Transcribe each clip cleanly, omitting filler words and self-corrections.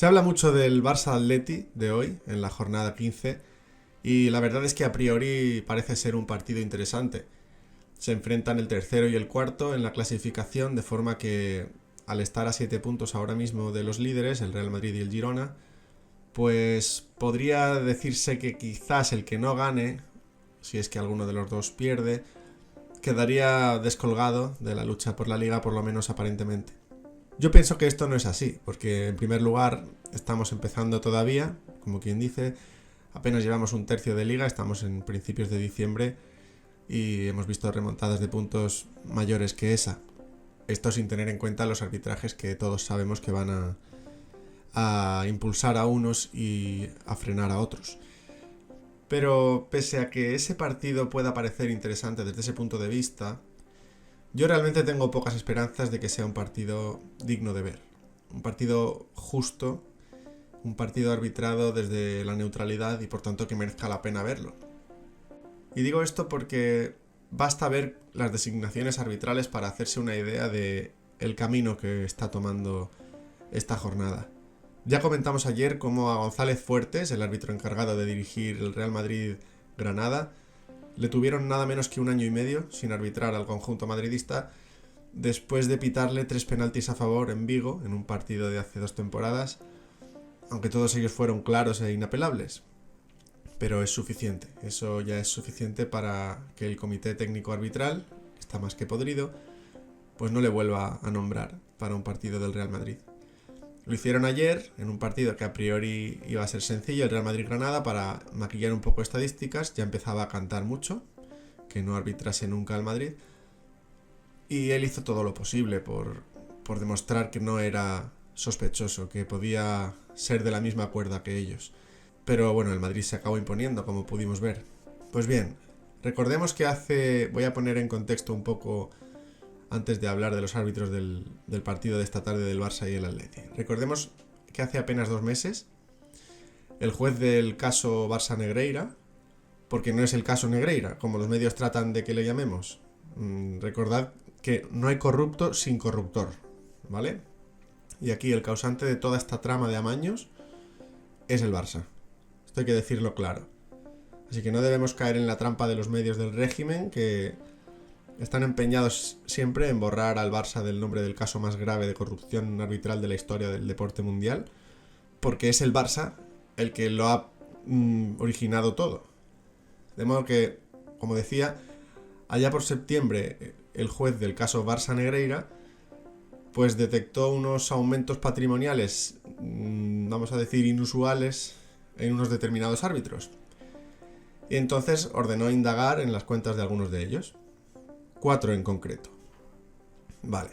Se habla mucho del Barça Atleti de hoy, en la jornada 15, y la verdad es que a priori parece ser un partido interesante. Se enfrentan el tercero y el cuarto en la clasificación, de forma que al estar a 7 puntos ahora mismo de los líderes, el Real Madrid y el Girona, pues podría decirse que quizás el que no gane, si es que alguno de los dos pierde, quedaría descolgado de la lucha por la liga, por lo menos aparentemente. Yo pienso que esto no es así, porque en primer lugar estamos empezando todavía, como quien dice, apenas llevamos un tercio de liga, estamos en principios de diciembre y hemos visto remontadas de puntos mayores que esa. Esto sin tener en cuenta los arbitrajes que todos sabemos que van a impulsar a unos y a frenar a otros. Pero pese a que ese partido pueda parecer interesante desde ese punto de vista, yo realmente tengo pocas esperanzas de que sea un partido digno de ver. Un partido justo, un partido arbitrado desde la neutralidad y por tanto que merezca la pena verlo. Y digo esto porque basta ver las designaciones arbitrales para hacerse una idea de el camino que está tomando esta jornada. Ya comentamos ayer cómo a González Fuertes, el árbitro encargado de dirigir el Real Madrid-Granada, le tuvieron nada menos que 1 año y medio sin arbitrar al conjunto madridista después de pitarle 3 penaltis a favor en Vigo en un partido de hace 2 temporadas, aunque todos ellos fueron claros e inapelables. Pero es suficiente, eso ya es suficiente para que el comité técnico arbitral, que está más que podrido, pues no le vuelva a nombrar para un partido del Real Madrid. Lo hicieron ayer en un partido que a priori iba a ser sencillo, el Real Madrid-Granada, para maquillar un poco estadísticas. Ya empezaba a cantar mucho que no arbitrase nunca al Madrid y él hizo todo lo posible por demostrar que no era sospechoso, que podía ser de la misma cuerda que ellos. Pero bueno, el Madrid se acabó imponiendo, como pudimos ver. Pues bien, recordemos que voy a poner en contexto un poco antes de hablar de los árbitros del partido de esta tarde del Barça y el Atleti. Recordemos que hace apenas 2 meses el juez del caso Barça-Negreira, porque no es el caso Negreira, como los medios tratan de que le llamemos, recordad que no hay corrupto sin corruptor, ¿vale? Y aquí el causante de toda esta trama de amaños es el Barça. Esto hay que decirlo claro. Así que no debemos caer en la trampa de los medios del régimen, que están empeñados siempre en borrar al Barça del nombre del caso más grave de corrupción arbitral de la historia del deporte mundial, porque es el Barça el que lo ha originado todo. De modo que, como decía, allá por septiembre el juez del caso Barça-Negreira pues detectó unos aumentos patrimoniales, vamos a decir inusuales, en unos determinados árbitros. Y entonces ordenó indagar en las cuentas de algunos de ellos. 4 en concreto. Vale.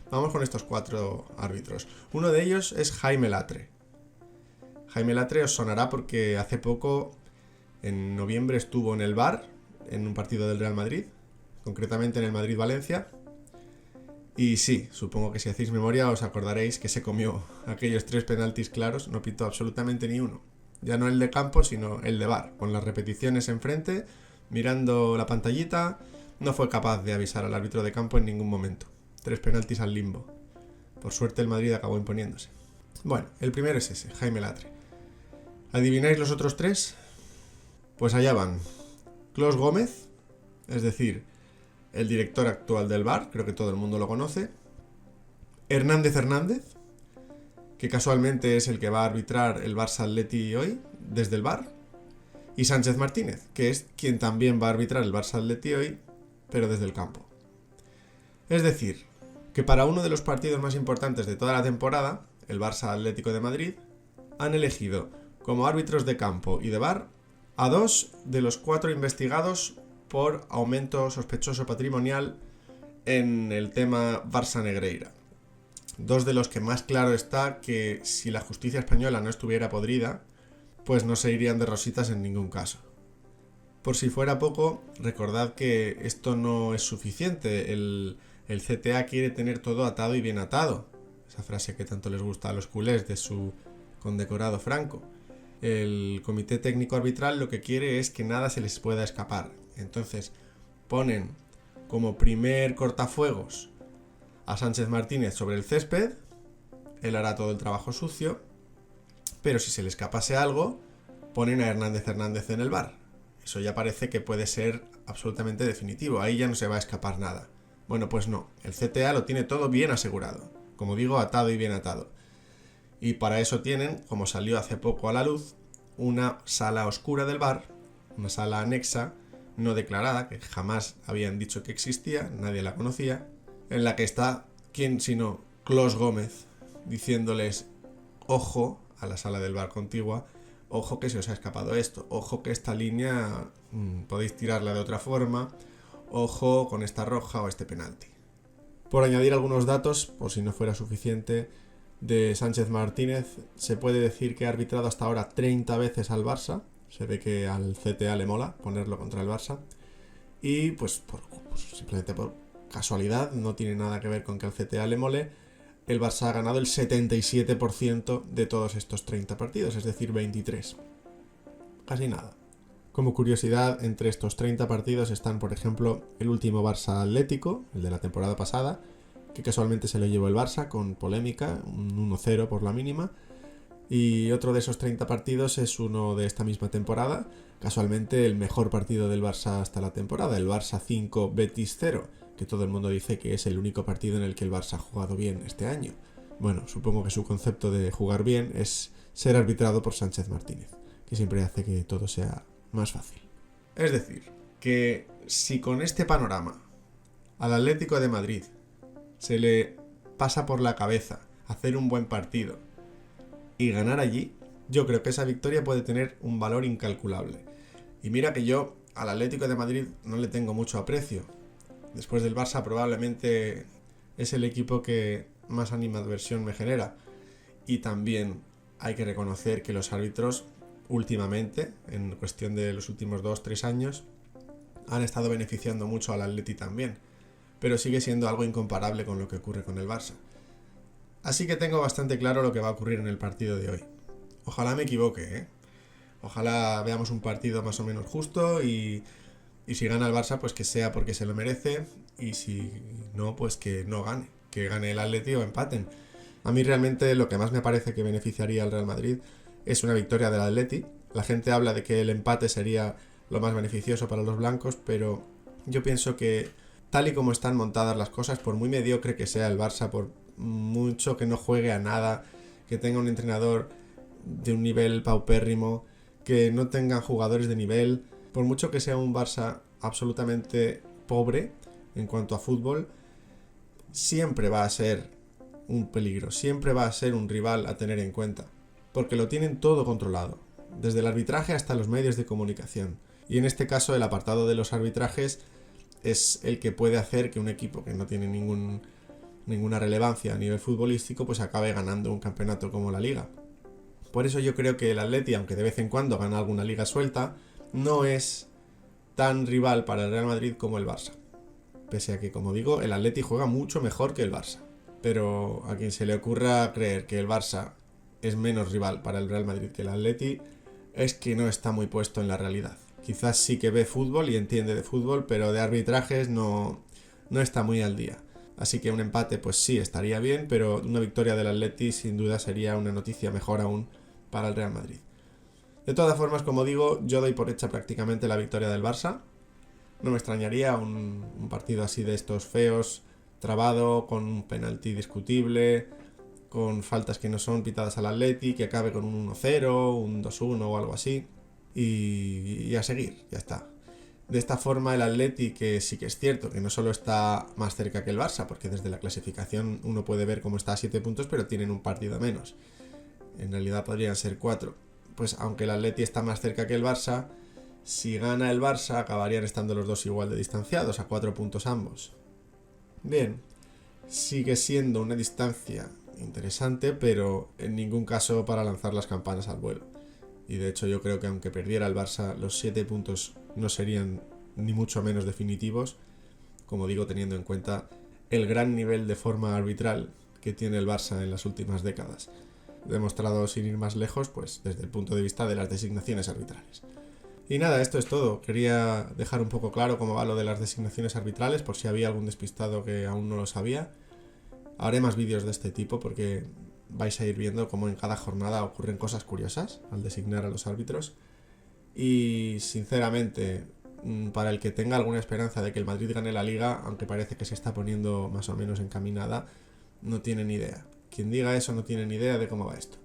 Vamos con estos 4 árbitros. Uno de ellos es Jaime Latre. Jaime Latre os sonará porque hace poco, en noviembre, estuvo en el VAR, en un partido del Real Madrid, concretamente en el Madrid-Valencia. Y sí, supongo que si hacéis memoria os acordaréis que se comió aquellos 3 penaltis claros, no pitó absolutamente ni uno. Ya no el de campo, sino el de VAR, con las repeticiones enfrente, mirando la pantallita. No fue capaz de avisar al árbitro de campo en ningún momento. 3 penaltis al limbo. Por suerte el Madrid acabó imponiéndose. Bueno, el primero es ese, Jaime Latre. ¿Adivináis los otros 3? Pues allá van. Clos Gómez, es decir, el director actual del VAR, creo que todo el mundo lo conoce. Hernández Hernández, que casualmente es el que va a arbitrar el Barça Atleti hoy, desde el VAR. Y Sánchez Martínez, que es quien también va a arbitrar el Barça Atleti hoy, pero desde el campo. Es decir, que para uno de los partidos más importantes de toda la temporada, el Barça Atlético de Madrid, han elegido como árbitros de campo y de VAR a 2 de los 4 investigados por aumento sospechoso patrimonial en el tema Barça-Negreira. 2 de los que más claro está que si la justicia española no estuviera podrida, pues no se irían de rositas en ningún caso. Por si fuera poco, recordad que esto no es suficiente. El CTA quiere tener todo atado y bien atado. Esa frase que tanto les gusta a los culés de su condecorado Franco. El comité técnico arbitral lo que quiere es que nada se les pueda escapar. Entonces ponen como primer cortafuegos a Sánchez Martínez sobre el césped él hará todo el trabajo sucio, pero si se le escapase algo, ponen a Hernández en el VAR. Eso ya parece que puede ser absolutamente definitivo, ahí ya no se va a escapar nada. Bueno, pues no, el CTA lo tiene todo bien asegurado, como digo, atado y bien atado. Y para eso tienen, como salió hace poco a la luz, una sala oscura del VAR, una sala anexa, no declarada, que jamás habían dicho que existía, nadie la conocía, en la que está, ¿quién sino Clos Gómez, diciéndoles, ojo, a la sala del VAR contigua, ojo que se os ha escapado esto, ojo que esta línea podéis tirarla de otra forma, ojo con esta roja o este penalti. Por añadir algunos datos, por si no fuera suficiente, de Sánchez Martínez, se puede decir que ha arbitrado hasta ahora 30 veces al Barça. Se ve que al CTA le mola ponerlo contra el Barça. Y pues simplemente por casualidad, no tiene nada que ver con que al CTA le mole, el Barça ha ganado el 77% de todos estos 30 partidos, es decir, 23. Casi nada. Como curiosidad, entre estos 30 partidos están, por ejemplo, el último Barça Atlético, el de la temporada pasada, que casualmente se lo llevó el Barça con polémica, un 1-0 por la mínima. Y otro de esos 30 partidos es uno de esta misma temporada, casualmente el mejor partido del Barça hasta la temporada, el Barça 5 Betis 0, que todo el mundo dice que es el único partido en el que el Barça ha jugado bien este año. Bueno, supongo que su concepto de jugar bien es ser arbitrado por Sánchez Martínez, que siempre hace que todo sea más fácil. Es decir, que si con este panorama al Atlético de Madrid se le pasa por la cabeza hacer un buen partido y ganar allí, yo creo que esa victoria puede tener un valor incalculable. Y mira que yo al Atlético de Madrid no le tengo mucho aprecio. Después del Barça probablemente es el equipo que más animadversión me genera. Y también hay que reconocer que los árbitros últimamente, en cuestión de los últimos 2-3 años, han estado beneficiando mucho al Atleti también. Pero sigue siendo algo incomparable con lo que ocurre con el Barça. Así que tengo bastante claro lo que va a ocurrir en el partido de hoy. Ojalá me equivoque, ¿eh? Ojalá veamos un partido más o menos justo y si gana el Barça, pues que sea porque se lo merece, y si no, pues que no gane, que gane el Atleti o empaten. A mí realmente lo que más me parece que beneficiaría al Real Madrid es una victoria del Atleti. La gente habla de que el empate sería lo más beneficioso para los blancos, pero yo pienso que tal y como están montadas las cosas, por muy mediocre que sea el Barça, por mucho que no juegue a nada, que tenga un entrenador de un nivel paupérrimo, que no tengan jugadores de nivel, por mucho que sea un Barça absolutamente pobre en cuanto a fútbol, siempre va a ser un peligro, siempre va a ser un rival a tener en cuenta, porque lo tienen todo controlado, desde el arbitraje hasta los medios de comunicación. Y en este caso el apartado de los arbitrajes es el que puede hacer que un equipo que no tiene ninguna relevancia a nivel futbolístico pues acabe ganando un campeonato como la Liga. Por eso yo creo que el Atleti, aunque de vez en cuando gana alguna liga suelta, no es tan rival para el Real Madrid como el Barça. Pese a que, como digo, el Atleti juega mucho mejor que el Barça. Pero a quien se le ocurra creer que el Barça es menos rival para el Real Madrid que el Atleti, es que no está muy puesto en la realidad. Quizás sí que ve fútbol y entiende de fútbol, pero de arbitrajes no está muy al día. Así que un empate pues sí estaría bien, pero una victoria del Atleti sin duda sería una noticia mejor aún para el Real Madrid. De todas formas, como digo, yo doy por hecha prácticamente la victoria del Barça. No me extrañaría un partido así de estos feos, trabado, con un penalti discutible, con faltas que no son pitadas al Atleti, que acabe con un 1-0, un 2-1 o algo así. Y a seguir, ya está. De esta forma el Atleti, que sí que es cierto que no solo está más cerca que el Barça, porque desde la clasificación uno puede ver cómo está a 7 puntos, pero tienen un partido menos. En realidad podrían ser 4. Pues aunque el Atleti está más cerca que el Barça, si gana el Barça acabarían estando los dos igual de distanciados, a 4 puntos ambos. Bien, sigue siendo una distancia interesante, pero en ningún caso para lanzar las campanas al vuelo. Y de hecho yo creo que aunque perdiera el Barça, los 7 puntos no serían ni mucho menos definitivos, como digo, teniendo en cuenta el gran nivel de forma arbitral que tiene el Barça en las últimas décadas, demostrado sin ir más lejos, pues desde el punto de vista de las designaciones arbitrales. Y nada, esto es todo. Quería dejar un poco claro cómo va lo de las designaciones arbitrales, por si había algún despistado que aún no lo sabía. Haré más vídeos de este tipo porque vais a ir viendo cómo en cada jornada ocurren cosas curiosas al designar a los árbitros. Y sinceramente, para el que tenga alguna esperanza de que el Madrid gane la Liga, aunque parece que se está poniendo más o menos encaminada, no tiene ni idea. Quien diga eso no tiene ni idea de cómo va esto.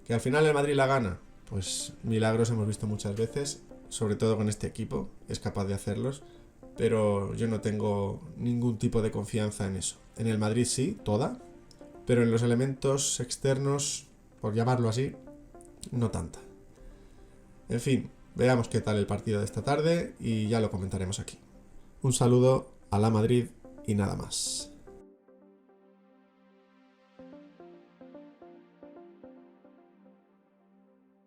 Que al final el Madrid la gana, pues milagros hemos visto muchas veces, sobre todo con este equipo, es capaz de hacerlos, pero yo no tengo ningún tipo de confianza en eso. En el Madrid sí, toda, pero en los elementos externos, por llamarlo así, no tanta. En fin, veamos qué tal el partido de esta tarde y ya lo comentaremos aquí. Un saludo a la Madrid y nada más.